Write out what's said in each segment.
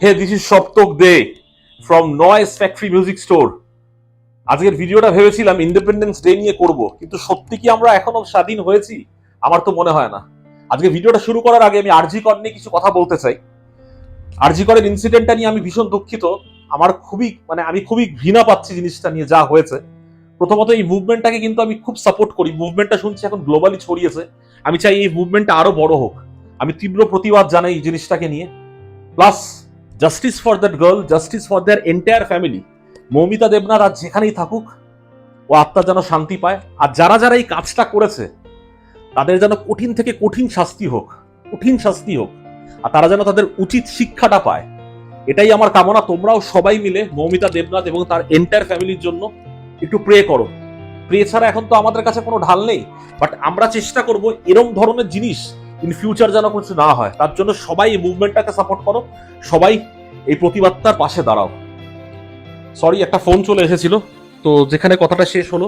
Hey this is Saptak De from Noise Factory Music Store. আজকের ভিডিওটা ভেবেছিলাম ইন্ডিপেন্ডেন্স ডে নিয়ে করব, কিন্তু সত্যি কি আমরা এখনো স্বাধীন হয়েছি? আমার তো মনে হয় না। আজকে ভিডিওটা শুরু করার আগে আমি আরজি কর নিয়ে কিছু কথা বলতে চাই। আরজি করের ইনসিডেন্টটা নিয়ে আমি ভীষণ দুঃখিত। আমার আমি খুবই ঘৃণা পাচ্ছি জিনিসটা নিয়ে যা হয়েছে। প্রথমত এই মুভমেন্টটাকে কিন্তু আমি খুব সাপোর্ট করি। মুভমেন্টটা শুনছি এখন গ্লোবালি ছড়িয়েছে। আমি চাই এই মুভমেন্টটা আরো বড় হোক। আমি তীব্র প্রতিবাদ জানাই এই জিনিসটাকে নিয়ে। Plus justice for that girl, justice for their entire family. Moumita Debnath আজ যেখানেই থাকুক, ও আত্মা যেন শান্তি পায়। আর যারা যারা এই কাজটা করেছে তাদের যেন কঠিন থেকে কঠিন শাস্তি হোক, কঠিন শাস্তি হোক, আর তারা যেন তাদের উচিত শিক্ষাটা পায়। এটাই আমার কামনা। তোমরাও সবাই মিলে মৌমিতা দেবনাথ এবং তার এন্টায়ার ফ্যামিলির জন্য একটু প্রে করো। প্রে ছাড়া এখন তো আমাদের কাছে কোনো ঢাল নেই, বাট আমরা চেষ্টা করব এরকম ধরনের জিনিস ইন ফিউচার যেন কিছু না হয়। তার জন্য সবাই এই মুভমেন্টটাকে সাপোর্ট করো, সবাই এই প্রতিবাদটার পাশে দাঁড়াও। সরি, একটা ফোন চলে এসেছিল, তো যেখানে কথাটা শেষ হলো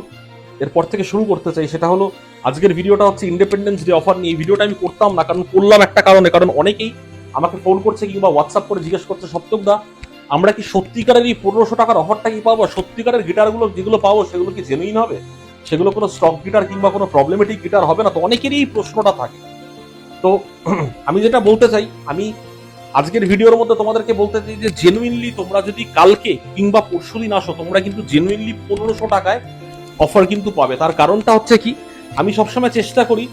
এরপর থেকে শুরু করতে চাই। সেটা হলো আজকের ভিডিওটা হচ্ছে ইন্ডিপেন্ডেন্স ডে অফার নিয়ে। এই ভিডিওটা আমি করতাম না, কারণ করলাম একটা কারণে, কারণ অনেকেই আমাকে ফোন করছে কিংবা হোয়াটসঅ্যাপ করে জিজ্ঞেস করছে, সপ্তক দা আমরা কি সত্যিকারের এই 1500 টাকার অফারটা কি পাবো? সত্যিকারের গিটারগুলো যেগুলো পাবো সেগুলো কি জেনুইন হবে? সেগুলো কোনো স্টক গিটার কিংবা কোনো প্রবলেমেটিক গিটার হবে না? তো অনেকেরই এই প্রশ্নটা থাকে। তো আমি যেটা বলতে চাই, আমি আজকের ভিডিওর মধ্যে তোমাদেরকে বলতে চাই যে জেনুইনলি তোমরা যদি কালকে কিংবা পরশুদিন আসো, তোমরা কিন্তু জেনুইনলি 1500 টাকায় অফার কিন্তু পাবে। তার কারণটা হচ্ছে কি, আমি সবসময় চেষ্টা করি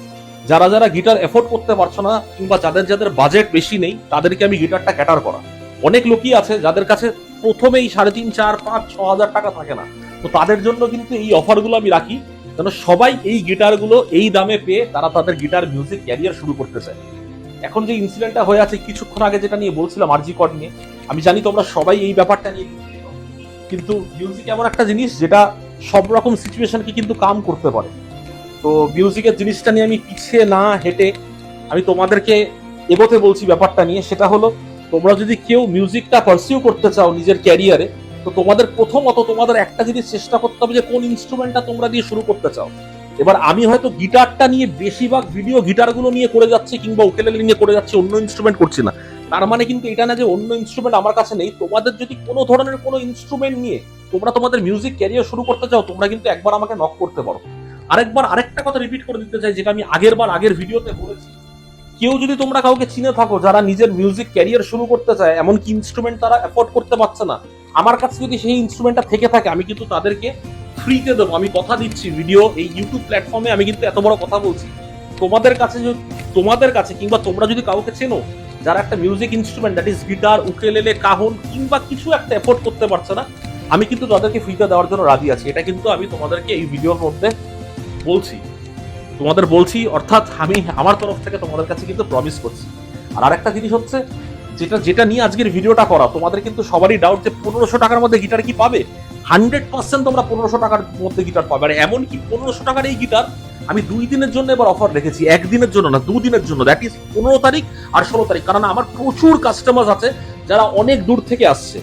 যারা যারা গিটার এফোর্ড করতে পারছো না কিংবা যাদের যাদের বাজেট বেশি নেই তাদেরকে আমি গিটারটা ক্যাটার করা। অনেক লোকই আছে যাদের কাছে প্রথমেই 3,500, 4,000, 5,000, 6,000 টাকা থাকে না। তো তাদের জন্য কিন্তু এই অফারগুলো আমি রাখি, যেন সবাই এই গিটারগুলো এই দামে পেয়ে তারা তাদের গিটার মিউজিক ক্যারিয়ার শুরু করতে চায়। এখন যে ইনসিডেন্টটা হয়ে আছে কিছুক্ষণ আগে, যেটা নিয়ে বলছিলাম আরজি কর নিয়ে, আমি জানি তোমরা সবাই এই ব্যাপারটা নিয়ে, কিন্তু মিউজিক এমন একটা জিনিস যেটা সব রকম সিচুয়েশনকে কিন্তু কাম করতে পারে। তো মিউজিকের জিনিসটা নিয়ে আমি পিছিয়ে না হেঁটে আমি তোমাদেরকে এগোতে বলছি ব্যাপারটা নিয়ে। সেটা হলো, তোমরা যদি কেউ মিউজিকটা পারসিউ করতে চাও নিজের ক্যারিয়ারে, তো তোমাদের প্রথমত তোমাদের একটা জিনিস চেষ্টা করতে হবে যে কোন ইনস্ট্রুমেন্টটা তোমরা দিয়ে শুরু করতে চাও। এবার আমি হয়তো গিটারটা নিয়ে বেশিরভাগ ভিডিও গিটারগুলো নিয়ে করে যাচ্ছি কিংবা উকেলেলে নিয়ে করে যাচ্ছি, অন্য ইনস্ট্রুমেন্ট করছি না। তার মানে কিন্তু এটা না যে অন্য ইনস্ট্রুমেন্ট আমার কাছে নেই। তোমাদের যদি কোনো ধরনের কোনো ইনস্ট্রুমেন্ট নিয়ে তোমরা তোমাদের মিউজিক ক্যারিয়ার শুরু করতে চাও, তোমরা কিন্তু একবার আমাকে নক করতে পারো। আরেকটা কথা রিপিট করে দিতে চাই, যেটা আমি আগের ভিডিওতে বলেছি। কেউ যদি তোমরা কাউকে চিনে থাকো যারা নিজের মিউজিক ক্যারিয়ার শুরু করতে চায়, এমনকি ইনস্ট্রুমেন্ট তারা অ্যাফোর্ড করতে পারছে না, আমার কাছে যদি সেই ইনস্ট্রুমেন্টটা থেকে থাকে, আমি কিন্তু তাদেরকে ফ্রিতে দেবো। আমি কথা দিচ্ছি, ভিডিও এই ইউটিউব প্ল্যাটফর্মে আমি কিন্তু এত বড় কথা বলছি। তোমাদের কাছে কিংবা তোমরা যদি কাউকে চেনো যারা একটা music instrument, that is guitar, ukulele, cajon কিংবা কিছু একটা অ্যাফোর্ড করতে পারছে না, আমি কিন্তু তাদেরকে ফ্রিতে দেওয়ার জন্য রাজি আছি। এটা কিন্তু আমি তোমাদেরকে এই ভিডিওর মধ্যে বলছি, অর্থাৎ আমি আমার তরফ থেকে তোমাদের কাছে কিন্তু প্রমিস করছি। আর আরেকটা জিনিস হচ্ছে, যেটা নিয়ে আজকের ভিডিওটা করা, তোমাদের কিন্তু সবারই ডাউট যে 1500 টাকার মধ্যে গিটার কি পাবে। 100% তোমরা 1500 টাকার মধ্যে গিটার পাবে। আর এমনকি 1500 টাকার এই গিটার আমি 2 দিনের জন্য এবার অফার রেখেছি, একদিনের জন্য না, 2 দিনের জন্য, দ্যাট ইজ 15 তারিখ আর 16 তারিখ। কারণ আমার প্রচুর কাস্টমার আছে যারা অনেক দূর থেকে আসছে।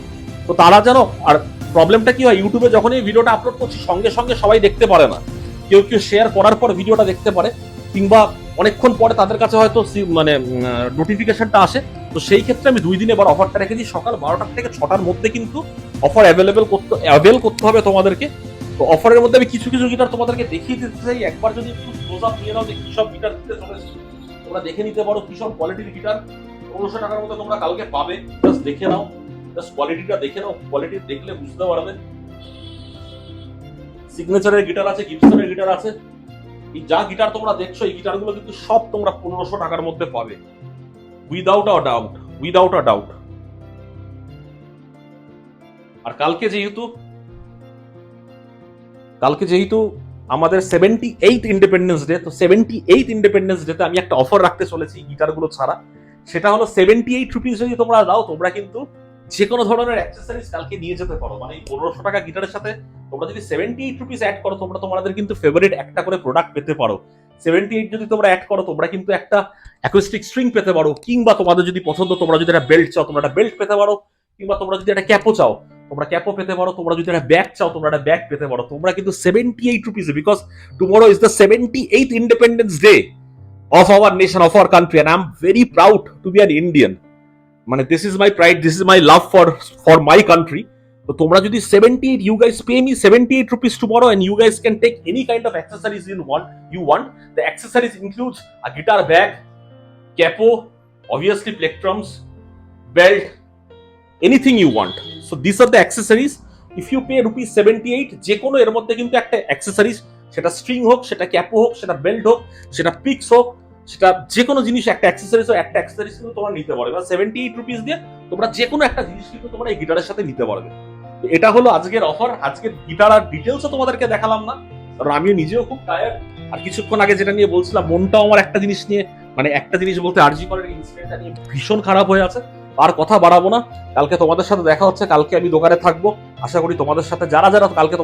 তো তারা যেন, আর প্রবলেমটা কি হয়, ইউটিউবে যখন এই ভিডিওটা আপলোড করছি সঙ্গে সঙ্গে সবাই দেখতে পারে না। কেউ কেউ শেয়ার করার পর ভিডিওটা দেখতে পারে, কিংবা অনেকক্ষণ পরে তাদের কাছে হয়তো নোটিফিকেশনটা আসে। তো সেই ক্ষেত্রে আমি 2 দিনে এবার অফারটা রেখেছি, সকাল 12টা থেকে 6টার মধ্যে কিন্তু অফার অ্যাভেল করতে হবে তোমাদেরকে। তো অফারের মধ্যে আমি কিছু কিছু গিটার তোমাদেরকে দেখিয়ে দিতে চাই। একবার যদি একটু ক্লোজ আপ নিয়ে নাও যে কি সব গিটার দিতে চলেছে, তোমরা দেখে নিতে পারো কি সব কোয়ালিটির গিটার 1500 টাকার মধ্যে তোমরা কালকে পাবে। জাস্ট দেখে নাও, জাস্ট কোয়ালিটিটা দেখে নাও, কোয়ালিটি দেখলে বুঝতে পারবে। সিগনেচারের গিটার আছে, গিবসনের গিটার আছে। এই যা গিটার তোমরা দেখছো, এই গিটারগুলো কিন্তু সব তোমরা 1500 টাকার মধ্যে পাবে, উইদাউট আ ডাউট। আর কালকে যেহেতু আমাদের 78 ইন্ডিপেন্ডেন্স ডে, তো 78 ইন্ডিপেন্ডেন্স ডেতে আমি একটা অফার রাখতে চলেছি গিটারগুলো ছাড়া। সেটা হলো 78 রুপিস যদি তোমরা দাও, তোমরা কিন্তু যে কোনো ধরনের অ্যাক্সেসরিজ কালকে নিয়ে যেতে পারো। মানে এই 1500 টাকা গিটারের সাথে তোমরা যদি 78 রুপিস অ্যাড করো, তোমরা তোমাদের কিন্তু ফেভারিট একটা করে প্রোডাক্ট পেতে পারো। 78 যদি তোমরা অ্যাড করো, তোমরা কিন্তু একটা অ্যাকুস্টিক স্ট্রিং পেতে পারো, কিংবা তোমাদের যদি পছন্দ, তোমরা যদি একটা বেল্ট চাও, তোমরা একটা বেল্ট পেতে পারো, কিংবা তোমরা যদি একটা ক্যাপও চাও, তোমরা ক্যাপও পেতে পারো, তোমরা যদি একটা ব্যাগ চাও, তোমরা একটা ব্যাগ পেতে পারো। তোমরা কিন্তু 78 রুপিসে, because tomorrow is the 78th Independence Day of our nation, of our country, and I'm very proud to be an Indian. মানে this is my pride, this is my love for my country. তো তোমরা যদি 78, you guys pay me 78 rupees tomorrow and you guys can take any kind of accessories you want. The accessories includes a guitar bag, capo, obviously plectrums, belt, anything you want. So these are the accessories. If you pay rupees 78, যে কোনো এর মধ্যে কিন্তু একটা accessories, সেটা string হোক, সেটা Capo হোক, সেটা বেল্ট হোক, সেটা পিক্স হোক, সেটা যে কোনো জিনিস একটা অ্যাক্সেসরিজ হোক, একটা অ্যাক্সেসরিজ কিন্তু তোমরা নিতে পারবে। 78 রুপিস দিয়ে তোমরা যে কোনো একটা জিনিস কিন্তু তোমরা এই গিটারের সাথে নিতে পারবে। এটা হলো আজকের অফার। আজকের গিটার আর ডিটেলসও তোমাদেরকে দেখালাম না, কারণ আমি নিজেও খুব টায়ার্ড। আর কিছুক্ষণ আগে যেটা নিয়ে বলছিলাম, মনটাও আমার একটা জিনিস নিয়ে, মানে একটা জিনিস বলতে আরজি করের ইনসিডেন্টটা নিয়ে ভীষণ খারাপ হয়ে আছে। আর কথা বাড়াবো না, কালকে তোমাদের সাথে দেখা হচ্ছে। কালকে আমি দোকানে থাকবো, আশা করি তোমাদের সাথে যারা যারা কালকে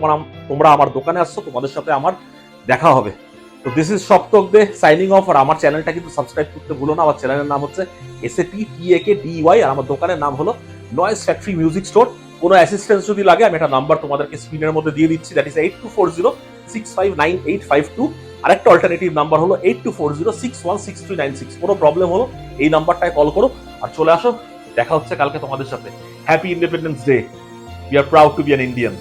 তোমরা আমার দোকানে আসছো, তোমাদের সাথে আমার দেখা হবে। তো this is Saptak De signing off. আর আমার চ্যানেলটা কিন্তু সাবস্ক্রাইব করতে ভুলো না। আমার চ্যানেলের নাম হচ্ছে SAPTAKDY, আর আমার দোকানের নাম হলো নয়েজ ফ্যাক্টরি মিউজিক স্টোর। কোনো অ্যাসিস্ট্যান্স যদি লাগে, আমি একটা নাম্বার তোমাদেরকে স্ক্রিনের মধ্যে দিয়ে দিচ্ছি, দ্যাট ইজ 8240659852। আরেকটা অল্টারনেটিভ নাম্বার হলো 8240616396। কোনো প্রবলেম হলো এই নাম্বারটায় কল করো আর চলে আসো। দেখা হচ্ছে কালকে তোমাদের সাথে। Happy independence day. We are proud to be an Indian.